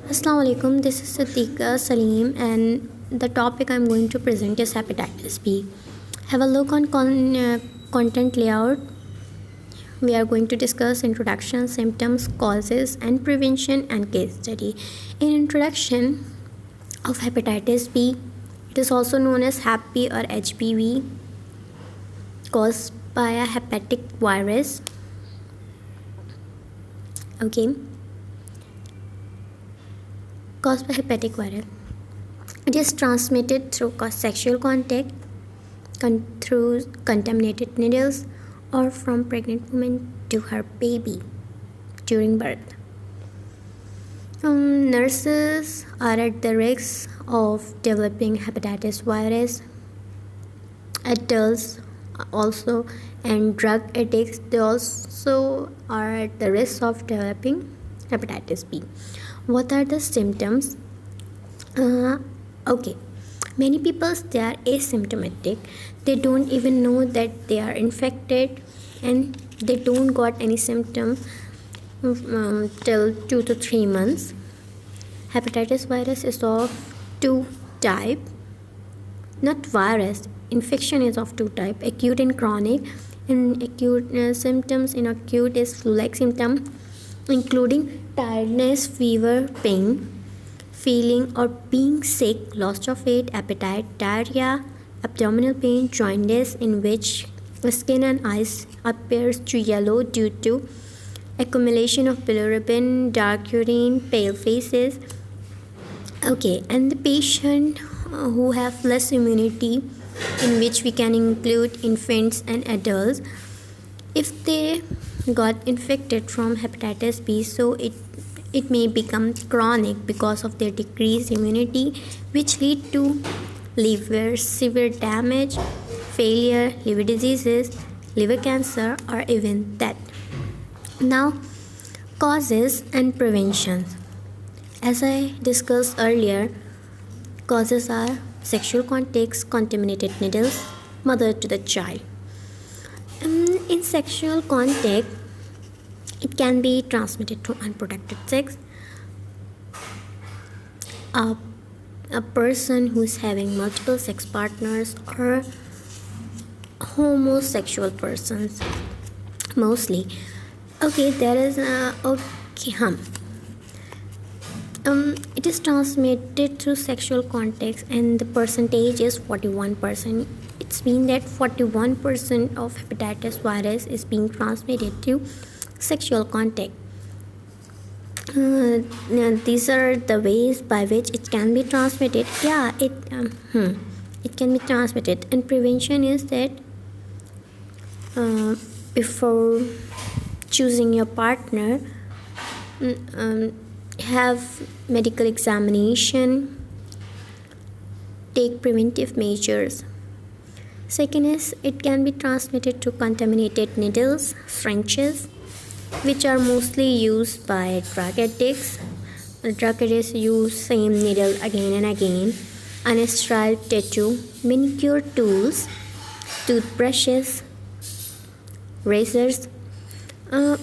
Assalamu alaikum, this is Siddiqa Salim, and the topic I'm going to present is hepatitis B. Have a look on content layout. We are going to discuss introduction, symptoms, causes, and prevention, and case study. In introduction of hepatitis B, it is also known as Hep B or HBV, caused by a hepatic virus. Okay. Caused by hepatic virus. It is transmitted through sexual contact, through contaminated needles, or from pregnant woman to her baby during birth. Nurses are at the risk of developing hepatitis virus. Adults also, and drug addicts, they also are at the risk of developing hepatitis B. What are the symptoms? Okay, many people, they are asymptomatic. They don't even know that they are infected, and they don't got any symptom till 2 to 3 months. Hepatitis virus is of two type, not virus. Infection is of two type, acute and chronic. In acute, symptoms in acute is flu-like symptom, including tiredness, fever, pain, feeling or being sick, loss of weight, appetite, diarrhea, abdominal pain, jaundice, in which skin and eyes appears to yellow due to accumulation of bilirubin, dark urine, pale faces. Okay, and the patient who have less immunity, in which we can include infants and adults, if they got infected from hepatitis B, so it may become chronic because of their decreased immunity, which lead to liver severe damage, failure, liver diseases, liver cancer, or even death. Now, causes and prevention. As I discussed earlier, causes are sexual contacts, contaminated needles, mother to the child. In sexual contact, it can be transmitted through unprotected sex. A person who is having multiple sex partners, or homosexual persons mostly. Okay, there is it is transmitted through sexual contacts, and the percentage is 41%. It's mean that 41% of hepatitis virus is being transmitted through sexual contact. These are the ways by which it can be transmitted. It can be transmitted. And prevention is that before choosing your partner, have medical examination, take preventive measures. Second is, it can be transmitted through contaminated needles, syringes, which are mostly used by drug addicts. Drug addicts use same needle again and again. Unsterile tattoo, manicure tools, toothbrushes, razors,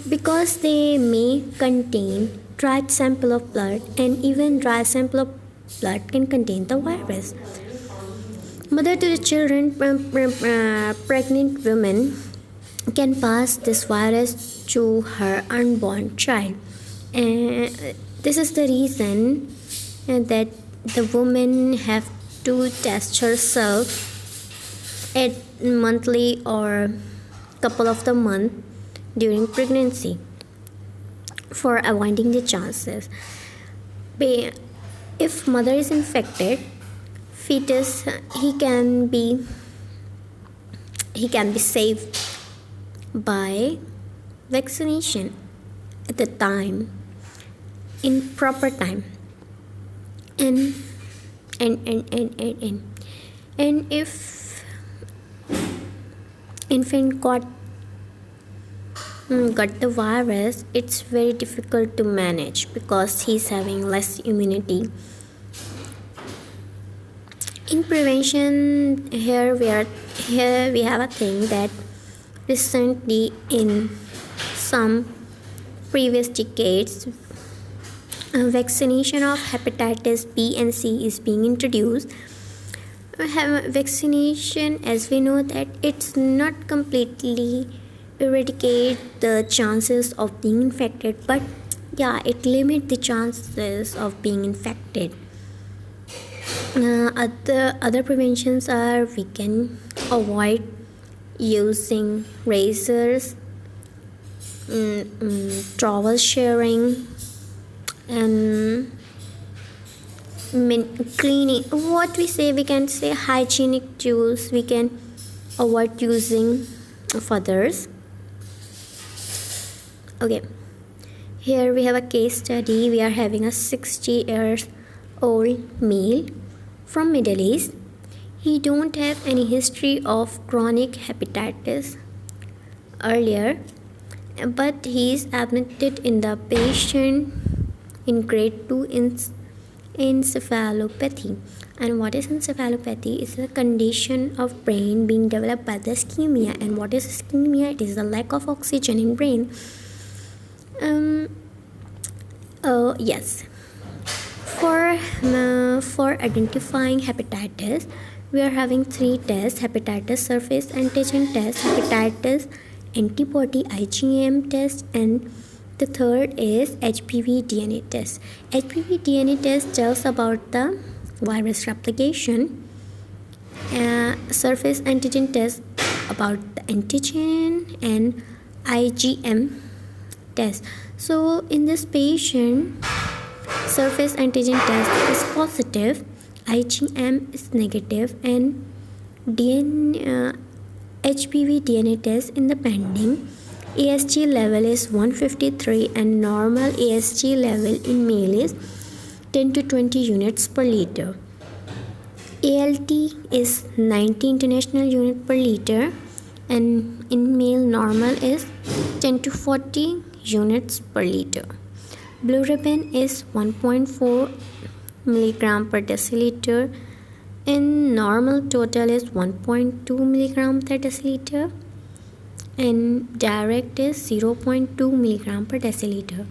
because they may contain dried sample of blood, and even dry sample of blood can contain the virus. Mother to the children, pregnant women can pass this virus to her unborn child. This is the reason that the woman have to test herself at monthly or couple of the month during pregnancy for avoiding the chances. If mother is infected, fetus he can be saved by vaccination at the time, in proper time, and if infant got the virus, it's very difficult to manage because he's having less immunity. In prevention, here we have a thing that recently in some previous decades, vaccination of hepatitis B and C is being introduced. Vaccination, as we know, that it's not completely eradicate the chances of being infected, but yeah, it limits the chances of being infected. Other preventions are we can avoid using razors, towel sharing, and cleaning. What we say, we can say hygienic tools we can avoid using of others. Okay, here we have a case study. We are having a 60 years old male from Middle East. He don't have any history of chronic hepatitis earlier, but he is admitted in the patient in grade 2 encephalopathy. And what is encephalopathy? It's a condition of brain being developed by the ischemia. And what is ischemia? It is the lack of oxygen in brain. Yes. For identifying hepatitis, we are having 3 tests: hepatitis surface antigen test, hepatitis antibody IgM test, and the third is HPV DNA test. HPV DNA test tells about the virus replication. Surface antigen test about the antigen, and IgM test. So in this patient, surface antigen test is positive, IgM is negative, and HPV DNA test in the pending. AST level is 153 and normal AST level in male is 10 to 20 units per liter. ALT is 90 international unit per liter, and in male normal is 10 to 40 units per liter. Blue ribbon is 1.4 milligram per deciliter, and normal total is 1.2 milligram per deciliter, and direct is 0.2 milligram per deciliter.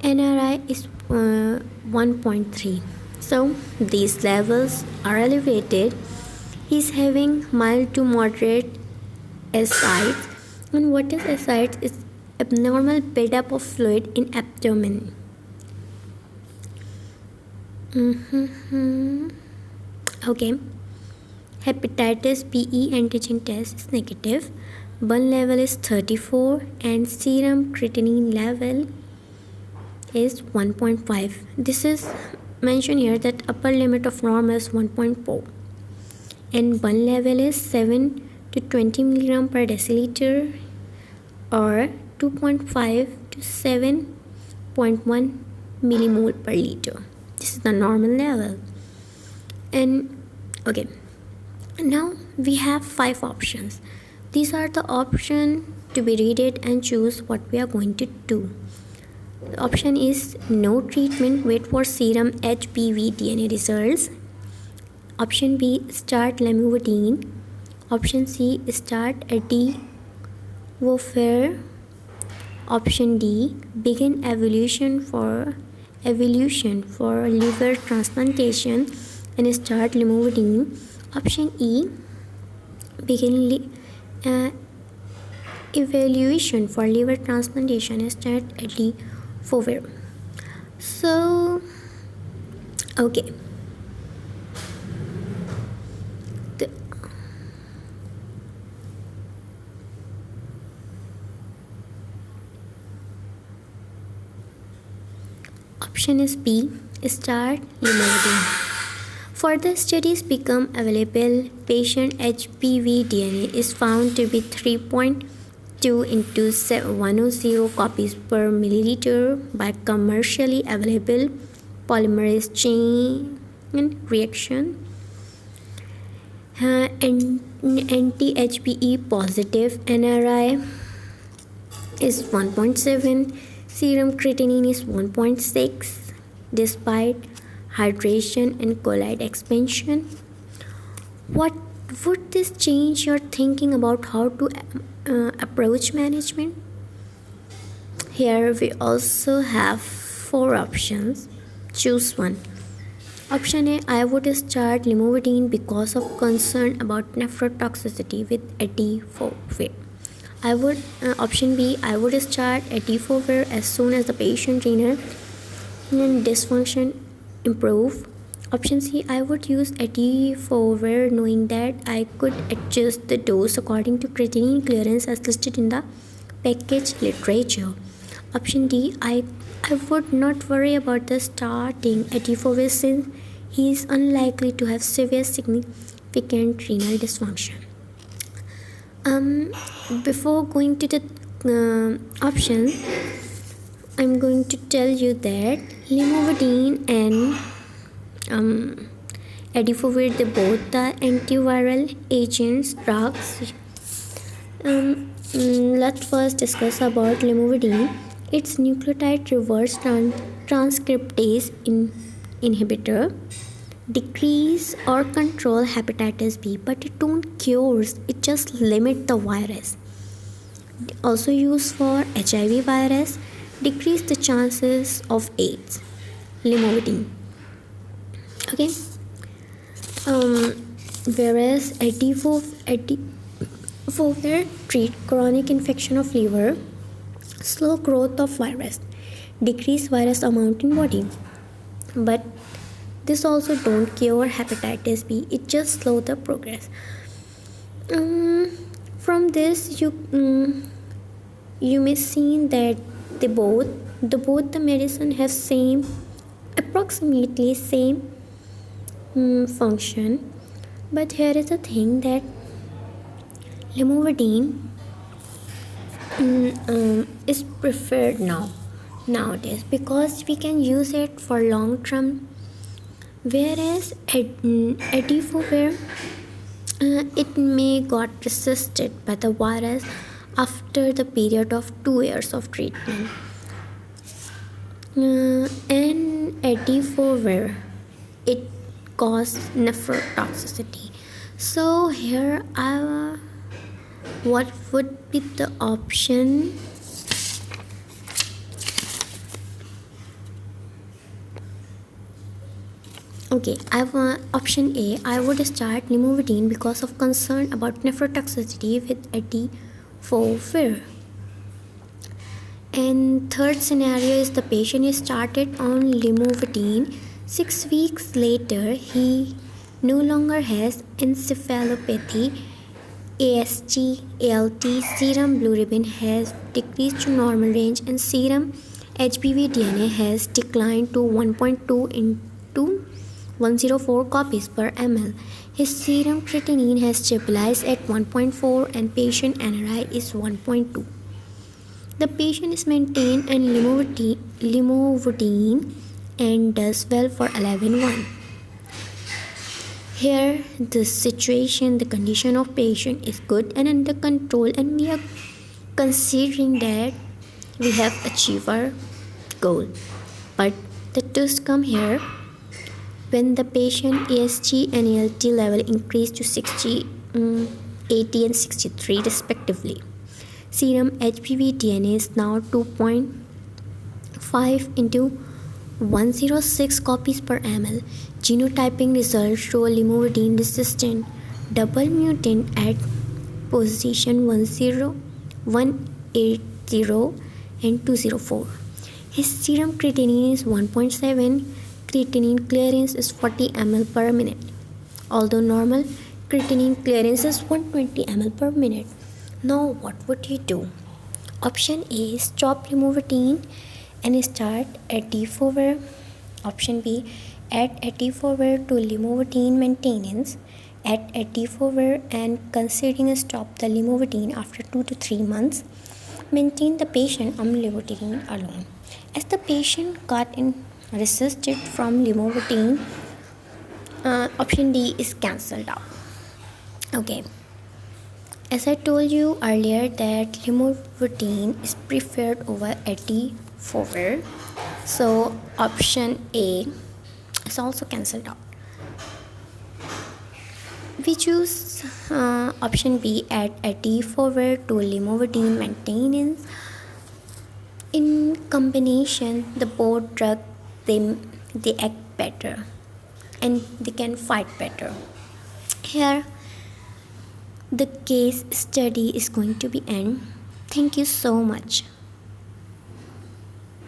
NRI is 1.3. So these levels are elevated. He's having mild to moderate ascites. And what is ascites? It's abnormal buildup of fluid in abdomen. Okay. Hepatitis B antigen test is negative. Burn level is 34 and serum creatinine level is 1.5. This is mentioned here that upper limit of normal is 1.4, and burn level is 7 to 20 milligram per deciliter, or 2.5 to 7.1 millimole per liter. This is the normal level. And okay, now we have 5 options. These are the options to be read and choose what we are going to do. The option is no treatment, wait for serum HPV DNA results. Option B, start lamivudine. Option C, start adewofir. Option D, begin evolution for liver transplantation and start lamivudine. Option E, begin evaluation for liver transplantation and start adewofir. So okay, the option is B, start lamivudine. Further studies become available. Patient HPV DNA is found to be 3.2 into 100 copies per milliliter by commercially available polymerase chain reaction. Anti-HPE positive NRI is 1.7. Serum creatinine is 1.6 despite hydration and colloid expansion. What would this change your thinking about how to approach management? Here we also have four options. Choose one. Option A, I would start limuvudine because of concern about nephrotoxicity with etofovir. Option B, I would start etofovir as soon as the patient renal dysfunction improve. Option C, I would use etofovir knowing that I could adjust the dose according to creatinine clearance as listed in the package literature. Option D, I would not worry about the starting etofovir since he is unlikely to have severe significant renal dysfunction. Before going to the options, I'm going to tell you that limuvudine and etofovir, they both the antiviral agents, drugs. Let's first discuss about limuvudine. Its nucleotide reverse transcriptase inhibitor decrease or control hepatitis B, but it don't cures, it just limit the virus. Also used for HIV virus, decrease the chances of AIDS. Limuvudine. Okay. Whereas etofovir treat chronic infection of liver, slow growth of virus, decrease virus amount in body, but this also don't cure hepatitis B, it just slow the progress. From this you may see that both the medicine have approximately same function, but here is the thing that limuvudine is preferred nowadays because we can use it for long term, whereas etofovir it may got resisted by the virus after the period of 2 years of treatment. And etofovir, it causes nephrotoxicity. So here what would be the option? Okay, I have option A. I would start limuvudine because of concern about nephrotoxicity with etofovir. And third scenario is the patient is started on limuvudine. 6 weeks later, he no longer has encephalopathy, AST, ALT, serum bilirubin has decreased to normal range, and serum HBV DNA has declined to 1.2 into 104 copies per ml. His serum creatinine has stabilized at 1.4 and patient NRI is 1.2. The patient is maintained on limuvudine and does well for 11 months. Here the condition of patient is good and under control, and we are considering that we have achieved our goal. But the twist come here when the patient AST and ALT level increase to 60, 80 and 63 respectively. Serum HBV DNA is now 2.5 into 106 copies per ml. Genotyping results show limuvudine resistant double mutant at position 180 and 204. His serum creatinine is 1.7. Creatinine clearance is 40 ml per minute, although normal creatinine clearance is 120 ml per minute. Now what would you do? Option A, stop limuvudine and start etofovir. Option B, add etofovir to limuvudine maintenance. Add etofovir and considering stop the limuvudine after 2 to 3 months. Maintain the patient on limuvudine alone. As the patient got resisted from limuvudine, option D is cancelled out. Okay. As I told you earlier that limuvudine is preferred over etofovir, so option A is also cancelled out. We choose option B, add etofovir to limuvudine maintenance. In combination, the both drug they act better and they can fight better. Here, the case study is going to be end. Thank you so much.